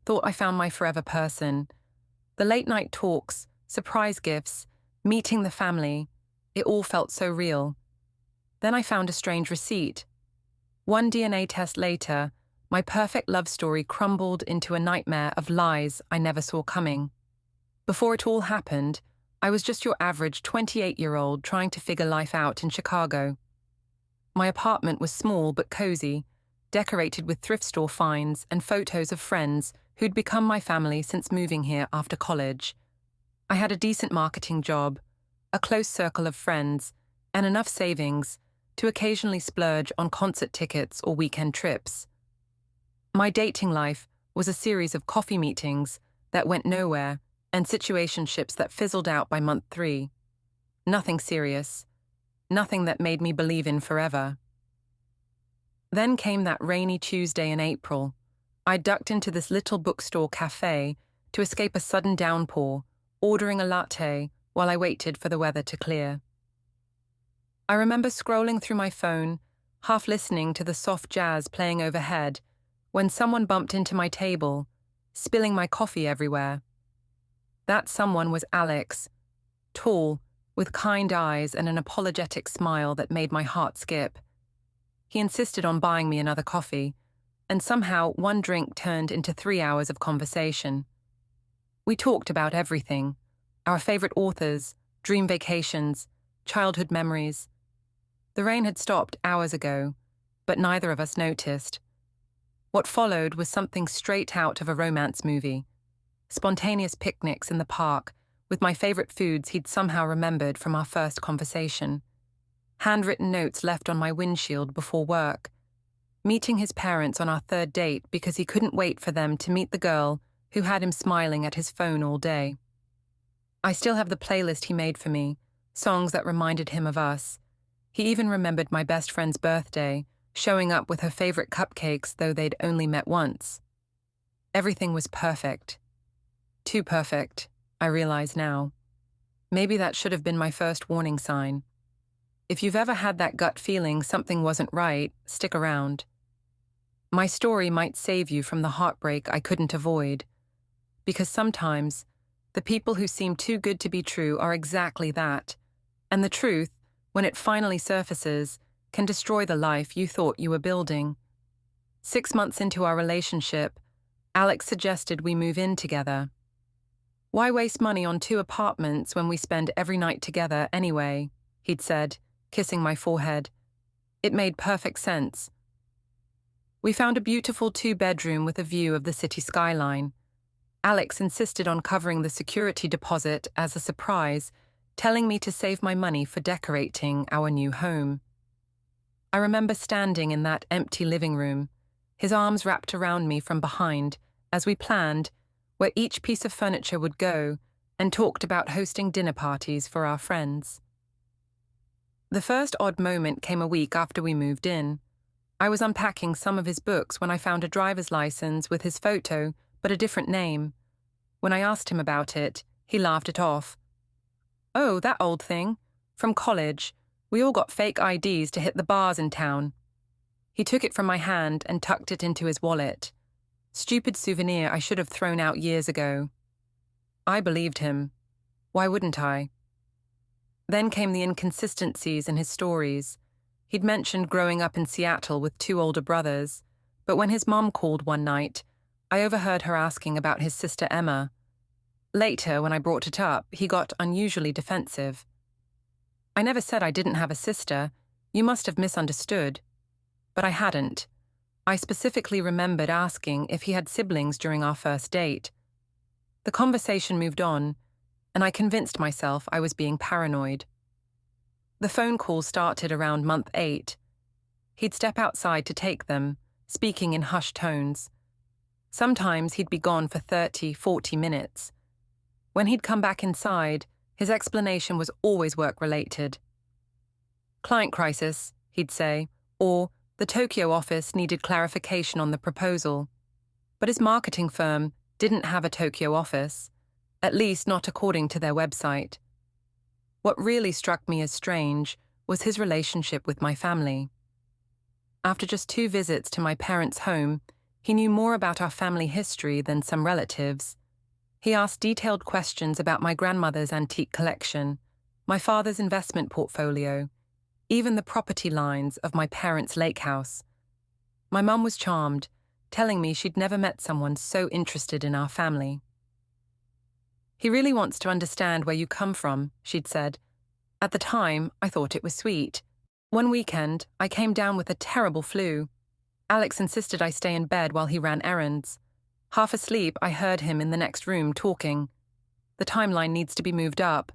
thought I found my forever person. The late night talks, surprise gifts, meeting the family, it all felt so real. Then I found a strange receipt. One DNA test later, my perfect love story crumbled into a nightmare of lies I never saw coming. Before it all happened, I was just your average 28-year-old trying to figure life out in Chicago. My apartment was small but cozy, decorated with thrift store finds and photos of friends who'd become my family since moving here after college. I had a decent marketing job, a close circle of friends, and enough savings to occasionally splurge on concert tickets or weekend trips. My dating life was a series of coffee meetings that went nowhere and situationships that fizzled out by month 3. Nothing serious. Nothing that made me believe in forever. Then came that rainy Tuesday in April. I ducked into this little bookstore cafe to escape a sudden downpour, ordering a latte while I waited for the weather to clear. I remember scrolling through my phone, half listening to the soft jazz playing overhead, when someone bumped into my table, spilling my coffee everywhere. That someone was Alex, tall, with kind eyes and an apologetic smile that made my heart skip. He insisted on buying me another coffee, and somehow one drink turned into 3 hours of conversation. We talked about everything: our favorite authors, dream vacations, childhood memories. The rain had stopped hours ago, but neither of us noticed. What followed was something straight out of a romance movie. Spontaneous picnics in the park, with my favorite foods he'd somehow remembered from our first conversation. Handwritten notes left on my windshield before work. Meeting his parents on our 3rd date because he couldn't wait for them to meet the girl who had him smiling at his phone all day. I still have the playlist he made for me, songs that reminded him of us. He even remembered my best friend's birthday, showing up with her favorite cupcakes though they'd only met once. Everything was perfect. Too perfect, I realize now. Maybe that should have been my first warning sign. If you've ever had that gut feeling something wasn't right, stick around. My story might save you from the heartbreak I couldn't avoid. Because sometimes, the people who seem too good to be true are exactly that. And the truth, when it finally surfaces, can destroy the life you thought you were building. 6 months into our relationship, Alex suggested we move in together. Why waste money on 2 apartments when we spend every night together anyway, he'd said, kissing my forehead. It made perfect sense. We found a beautiful 2-bedroom with a view of the city skyline. Alex insisted on covering the security deposit as a surprise, telling me to save my money for decorating our new home. I remember standing in that empty living room, his arms wrapped around me from behind, as we planned where each piece of furniture would go, and talked about hosting dinner parties for our friends. The first odd moment came a week after we moved in. I was unpacking some of his books when I found a driver's license with his photo, but a different name. When I asked him about it, he laughed it off. "Oh, that old thing. From college. We all got fake IDs to hit the bars in town." He took it from my hand and tucked it into his wallet. Stupid souvenir I should have thrown out years ago. I believed him. Why wouldn't I? Then came the inconsistencies in his stories. He'd mentioned growing up in Seattle with 2 older brothers, but when his mom called one night, I overheard her asking about his sister Emma. Later, when I brought it up, he got unusually defensive. "I never said I didn't have a sister. You must have misunderstood." But I hadn't. I specifically remembered asking if he had siblings during our first date. The conversation moved on, and I convinced myself I was being paranoid. The phone call started around month 8. He'd step outside to take them, speaking in hushed tones. Sometimes he'd be gone for 30, 40 minutes. When he'd come back inside, his explanation was always work-related. "Client crisis," he'd say, or "the Tokyo office needed clarification on the proposal." But his marketing firm didn't have a Tokyo office, at least not according to their website. What really struck me as strange was his relationship with my family. After just 2 visits to my parents' home, He knew more about our family history than some relatives. He asked detailed questions about my grandmother's antique collection, my father's investment portfolio, even the property lines of my parents' lake house. My mum was charmed, telling me she'd never met someone so interested in our family. "He really wants to understand where you come from," she'd said. At the time, I thought it was sweet. One weekend, I came down with a terrible flu. Alex insisted I stay in bed while he ran errands. Half asleep, I heard him in the next room talking. "The timeline needs to be moved up."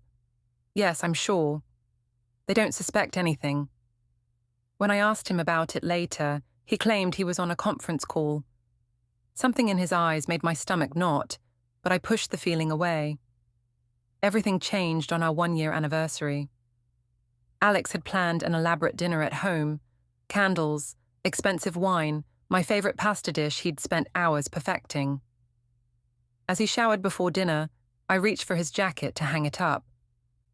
"Yes, I'm sure. They don't suspect anything." When I asked him about it later, he claimed he was on a conference call. Something in his eyes made my stomach knot, but I pushed the feeling away. Everything changed on our 1-year anniversary. Alex had planned an elaborate dinner at home, candles, expensive wine, my favorite pasta dish he'd spent hours perfecting. As he showered before dinner, I reached for his jacket to hang it up.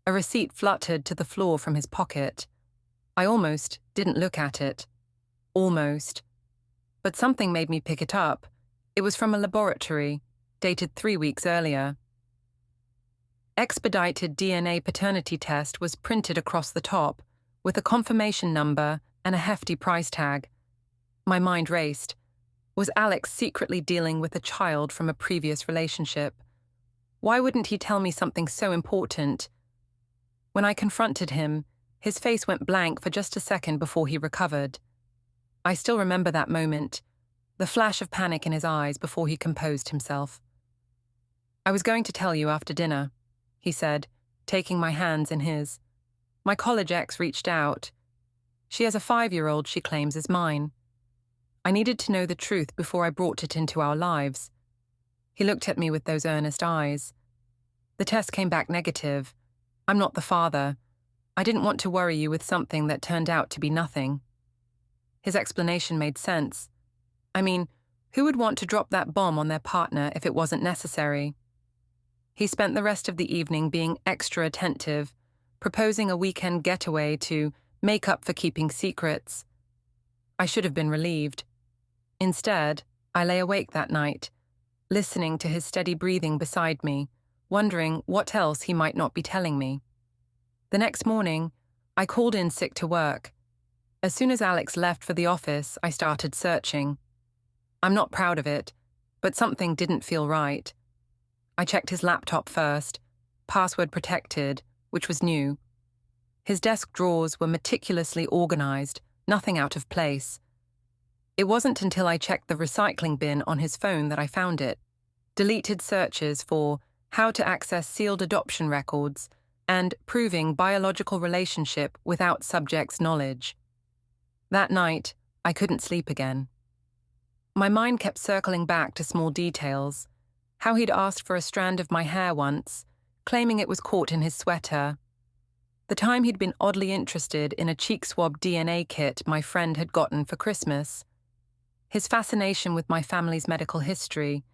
A receipt fluttered to the floor from his pocket. I almost didn't look at it. Almost. But something made me pick it up. It was from a laboratory, dated 3 weeks earlier. Expedited DNA paternity test was printed across the top, with a confirmation number and a hefty price tag. My mind raced. Was Alex secretly dealing with a child from a previous relationship? Why wouldn't he tell me something so important? When I confronted him, his face went blank for just a second before he recovered. I still remember that moment, the flash of panic in his eyes before he composed himself. "I was going to tell you after dinner," he said, taking my hands in his. "My college ex reached out. She has a 5-year-old she claims is mine. I needed to know the truth before I brought it into our lives." He looked at me with those earnest eyes. "The test came back negative. I'm not the father. I didn't want to worry you with something that turned out to be nothing." His explanation made sense. I mean, who would want to drop that bomb on their partner if it wasn't necessary? He spent the rest of the evening being extra attentive, proposing a weekend getaway to make up for keeping secrets. I should have been relieved. Instead, I lay awake that night, listening to his steady breathing beside me, wondering what else he might not be telling me. The next morning, I called in sick to work. As soon as Alex left for the office, I started searching. I'm not proud of it, but something didn't feel right. I checked his laptop first, password protected, which was new. His desk drawers were meticulously organized, nothing out of place. It wasn't until I checked the recycling bin on his phone that I found it. Deleted searches for how to access sealed adoption records and proving biological relationship without subject's knowledge. That night, I couldn't sleep again. My mind kept circling back to small details. How he'd asked for a strand of my hair once, claiming it was caught in his sweater. The time he'd been oddly interested in a cheek swab DNA kit my friend had gotten for Christmas. His fascination with my family's medical history.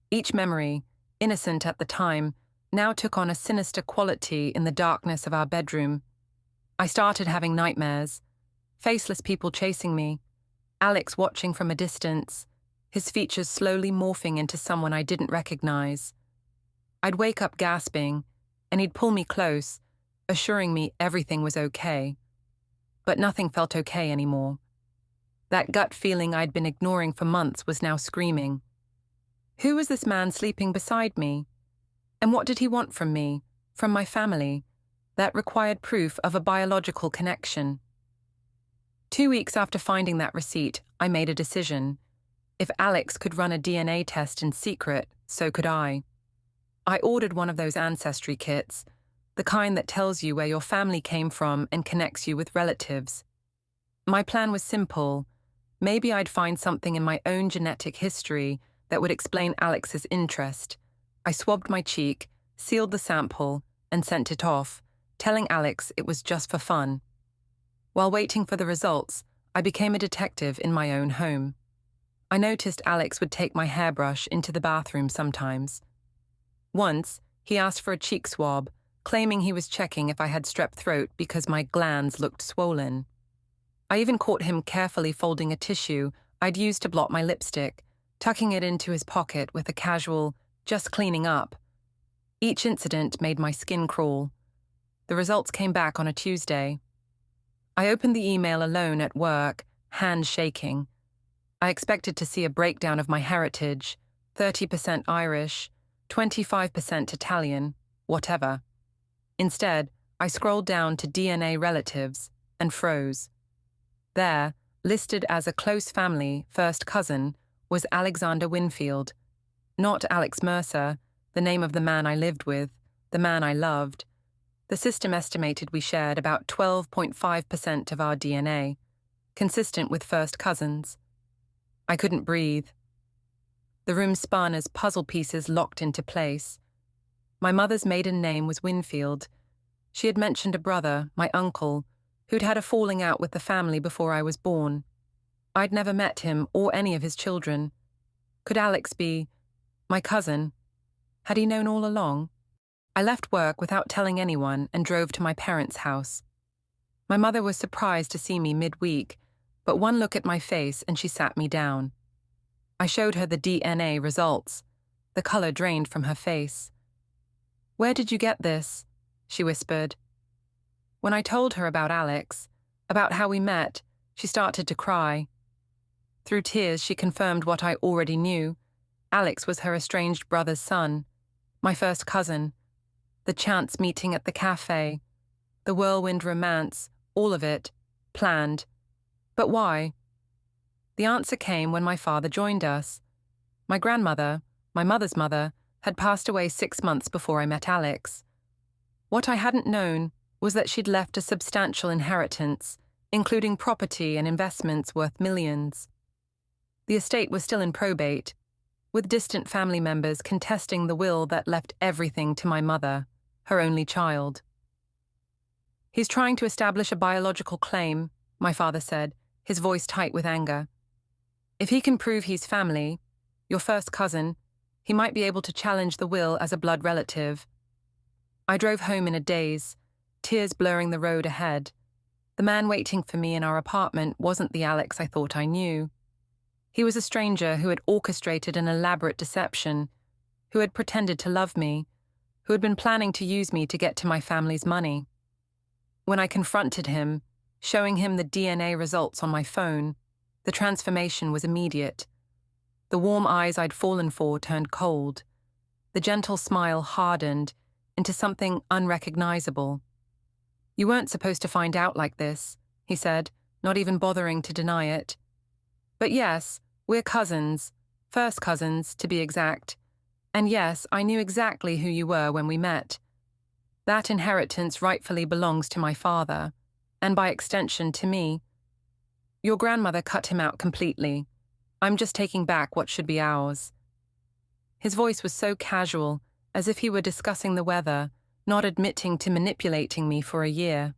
Each memory, innocent at the time, now took on a sinister quality in the darkness of our bedroom. I started having nightmares. Faceless people chasing me. Alex watching from a distance, his features slowly morphing into someone I didn't recognize. I'd wake up gasping, and he'd pull me close, assuring me everything was okay. But nothing felt okay anymore. That gut feeling I'd been ignoring for months was now screaming. Who was this man sleeping beside me? And what did he want from me, from my family, that required proof of a biological connection? 2 weeks after finding that receipt, I made a decision. If Alex could run a DNA test in secret, so could I. I ordered one of those ancestry kits, the kind that tells you where your family came from and connects you with relatives. My plan was simple. Maybe I'd find something in my own genetic history that would explain Alex's interest. I swabbed my cheek, sealed the sample, and sent it off, telling Alex it was just for fun. While waiting for the results, I became a detective in my own home. I noticed Alex would take my hairbrush into the bathroom sometimes. Once, he asked for a cheek swab, claiming he was checking if I had strep throat because my glands looked swollen. I even caught him carefully folding a tissue I'd used to blot my lipstick, tucking it into his pocket with a casual, "just cleaning up." Each incident made my skin crawl. The results came back on a Tuesday. I opened the email alone at work, hands shaking. I expected to see a breakdown of my heritage, 30% Irish, 25% Italian, whatever. Instead, I scrolled down to DNA relatives and froze. There, listed as a close family first cousin, was Alexander Winfield. Not Alex Mercer, the name of the man I lived with, the man I loved. The system estimated we shared about 12.5% of our DNA, consistent with first cousins. I couldn't breathe. The room spun as puzzle pieces locked into place. My mother's maiden name was Winfield. She had mentioned a brother, my uncle, who'd had a falling out with the family before I was born. I'd never met him or any of his children. Could Alex be my cousin? Had he known all along? I left work without telling anyone and drove to my parents' house. My mother was surprised to see me midweek, but one look at my face and she sat me down. I showed her the DNA results. The color drained from her face. "Where did you get this?" she whispered. When I told her about Alex, about how we met, she started to cry. Through tears, she confirmed what I already knew. Alex was her estranged brother's son, my first cousin. The chance meeting at the cafe, the whirlwind romance, all of it, planned. But why? The answer came when my father joined us. My grandmother, my mother's mother, had passed away 6 months before I met Alex. What I hadn't known was that she'd left a substantial inheritance, including property and investments worth millions. The estate was still in probate, with distant family members contesting the will that left everything to my mother, her only child. "He's trying to establish a biological claim," my father said, his voice tight with anger. "If he can prove he's family, your first cousin, he might be able to challenge the will as a blood relative." I drove home in a daze, tears blurring the road ahead. The man waiting for me in our apartment wasn't the Alex I thought I knew. He was a stranger who had orchestrated an elaborate deception, who had pretended to love me, who had been planning to use me to get to my family's money. When I confronted him, showing him the DNA results on my phone, the transformation was immediate. The warm eyes I'd fallen for turned cold. The gentle smile hardened into something unrecognizable. "You weren't supposed to find out like this," he said, not even bothering to deny it. "But yes, we're cousins, first cousins, to be exact. And yes, I knew exactly who you were when we met. That inheritance rightfully belongs to my father, and by extension to me. Your grandmother cut him out completely. I'm just taking back what should be ours." His voice was so casual, as if he were discussing the weather, not admitting to manipulating me for a year.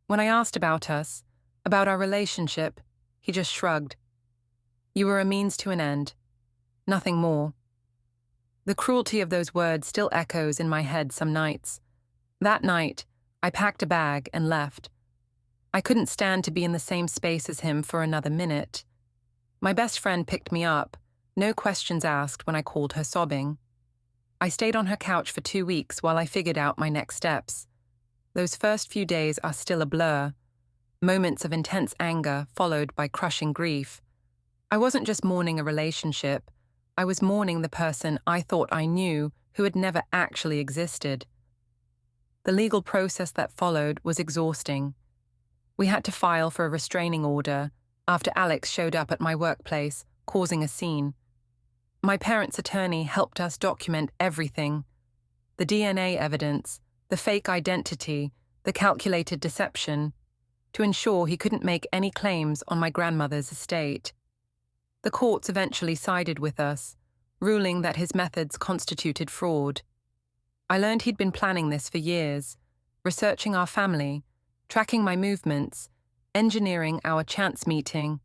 When I asked about us, about our relationship, he just shrugged. "You were a means to an end. Nothing more." The cruelty of those words still echoes in my head some nights. That night, I packed a bag and left. I couldn't stand to be in the same space as him for another minute. My best friend picked me up, no questions asked when I called her sobbing. I stayed on her couch for 2 weeks while I figured out my next steps. Those first few days are still a blur. Moments of intense anger followed by crushing grief. I wasn't just mourning a relationship. I was mourning the person I thought I knew who had never actually existed. The legal process that followed was exhausting. We had to file for a restraining order after Alex showed up at my workplace, causing a scene. My parents' attorney helped us document everything. The DNA evidence, the fake identity, the calculated deception, to ensure he couldn't make any claims on my grandmother's estate. The courts eventually sided with us, ruling that his methods constituted fraud. I learned he'd been planning this for years, researching our family, tracking my movements, engineering our chance meeting.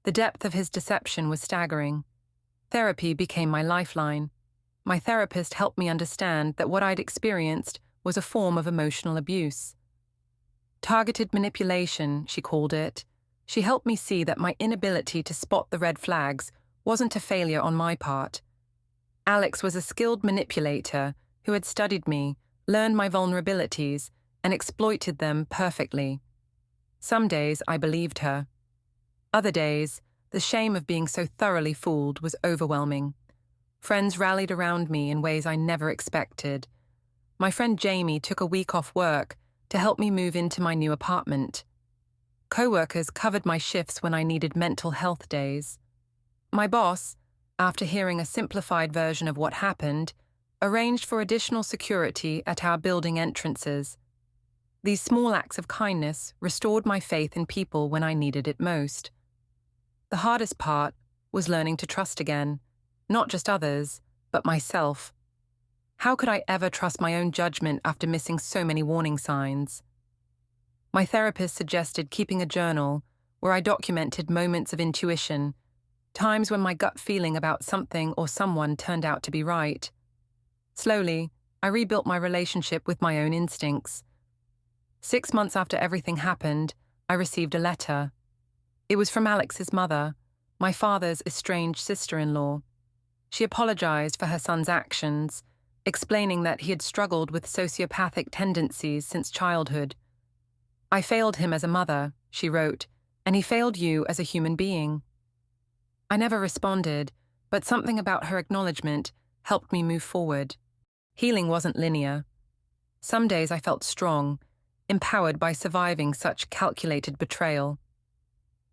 The depth of his deception was staggering. Therapy became my lifeline. My therapist helped me understand that what I'd experienced was a form of emotional abuse. Targeted manipulation, she called it. She helped me see that my inability to spot the red flags wasn't a failure on my part. Alex was a skilled manipulator who had studied me, learned my vulnerabilities, and exploited them perfectly. Some days I believed her. Other days, the shame of being so thoroughly fooled was overwhelming. Friends rallied around me in ways I never expected. My friend Jamie took a week off work to help me move into my new apartment. Co-workers covered my shifts when I needed mental health days. My boss, after hearing a simplified version of what happened, arranged for additional security at our building entrances. These small acts of kindness restored my faith in people when I needed it most. The hardest part was learning to trust again, not just others, but myself. How could I ever trust my own judgment after missing so many warning signs? My therapist suggested keeping a journal where I documented moments of intuition, times when my gut feeling about something or someone turned out to be right. Slowly, I rebuilt my relationship with my own instincts. 6 months after everything happened, I received a letter. It was from Alex's mother, my father's estranged sister-in-law. She apologized for her son's actions, explaining that he had struggled with sociopathic tendencies since childhood. "I failed him as a mother," she wrote, "and he failed you as a human being." I never responded, but something about her acknowledgement helped me move forward. Healing wasn't linear. Some days I felt strong, empowered by surviving such calculated betrayal.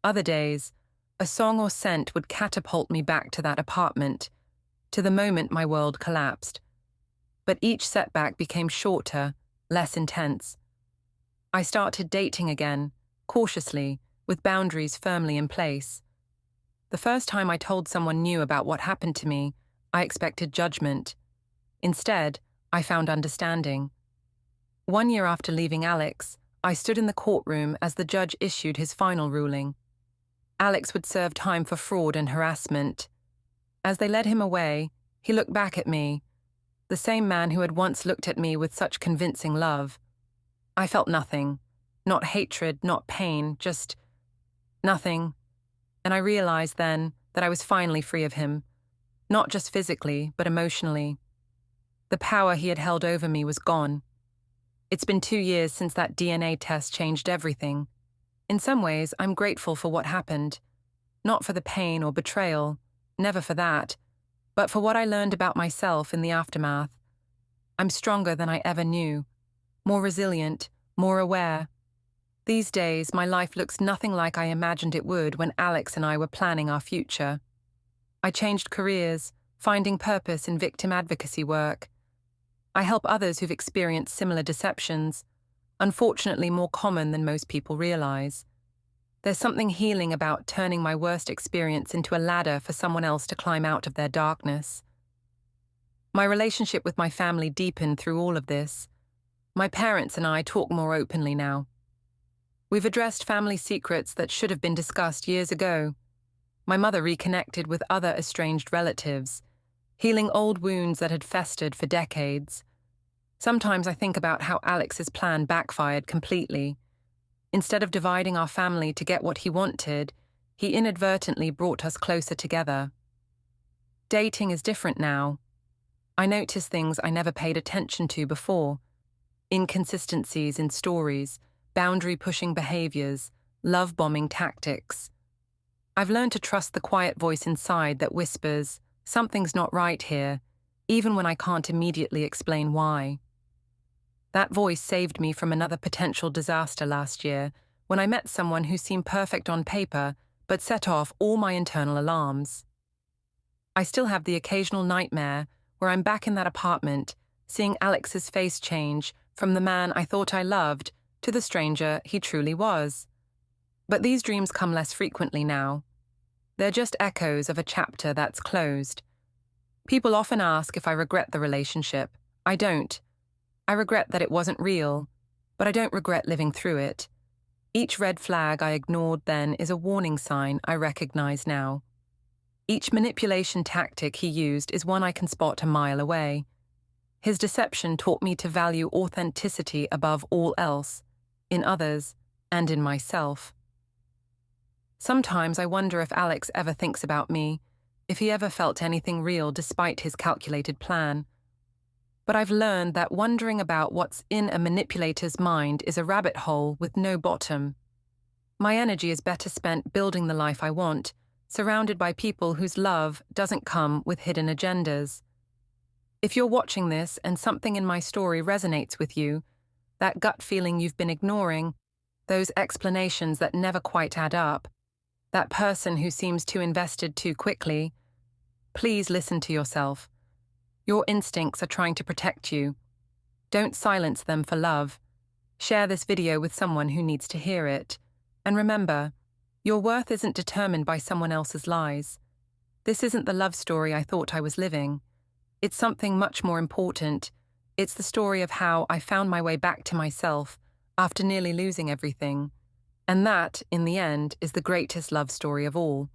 Other days, a song or scent would catapult me back to that apartment, to the moment my world collapsed. But each setback became shorter, less intense. I started dating again, cautiously, with boundaries firmly in place. The first time I told someone new about what happened to me, I expected judgment. Instead, I found understanding. 1 year after leaving Alex, I stood in the courtroom as the judge issued his final ruling. Alex would serve time for fraud and harassment. As they led him away, he looked back at me, the same man who had once looked at me with such convincing love. I felt nothing, not hatred, not pain, just nothing. And I realized then that I was finally free of him, not just physically, but emotionally. The power he had held over me was gone. It's been 2 years since that DNA test changed everything. In some ways, I'm grateful for what happened. Not for the pain or betrayal, never for that, but for what I learned about myself in the aftermath. I'm stronger than I ever knew, more resilient, more aware. These days, my life looks nothing like I imagined it would when Alex and I were planning our future. I changed careers, finding purpose in victim advocacy work. I help others who've experienced similar deceptions, unfortunately more common than most people realize. There's something healing about turning my worst experience into a ladder for someone else to climb out of their darkness. My relationship with my family deepened through all of this. My parents and I talk more openly now. We've addressed family secrets that should have been discussed years ago. My mother reconnected with other estranged relatives, healing old wounds that had festered for decades. Sometimes I think about how Alex's plan backfired completely. Instead of dividing our family to get what he wanted, he inadvertently brought us closer together. Dating is different now. I notice things I never paid attention to before. Inconsistencies in stories, boundary-pushing behaviors, love-bombing tactics. I've learned to trust the quiet voice inside that whispers, "Something's not right here," even when I can't immediately explain why. That voice saved me from another potential disaster last year when I met someone who seemed perfect on paper but set off all my internal alarms. I still have the occasional nightmare where I'm back in that apartment, seeing Alex's face change from the man I thought I loved to the stranger he truly was. But these dreams come less frequently now. They're just echoes of a chapter that's closed. People often ask if I regret the relationship. I don't. I regret that it wasn't real, but I don't regret living through it. Each red flag I ignored then is a warning sign I recognize now. Each manipulation tactic he used is one I can spot a mile away. His deception taught me to value authenticity above all else, in others and in myself. Sometimes I wonder if Alex ever thinks about me, if he ever felt anything real despite his calculated plan. But I've learned that wondering about what's in a manipulator's mind is a rabbit hole with no bottom. My energy is better spent building the life I want, surrounded by people whose love doesn't come with hidden agendas. If you're watching this and something in my story resonates with you, that gut feeling you've been ignoring, those explanations that never quite add up, that person who seems too invested too quickly, please listen to yourself. Your instincts are trying to protect you. Don't silence them for love. Share this video with someone who needs to hear it. And remember, your worth isn't determined by someone else's lies. This isn't the love story I thought I was living. It's something much more important. It's the story of how I found my way back to myself after nearly losing everything. And that, in the end, is the greatest love story of all.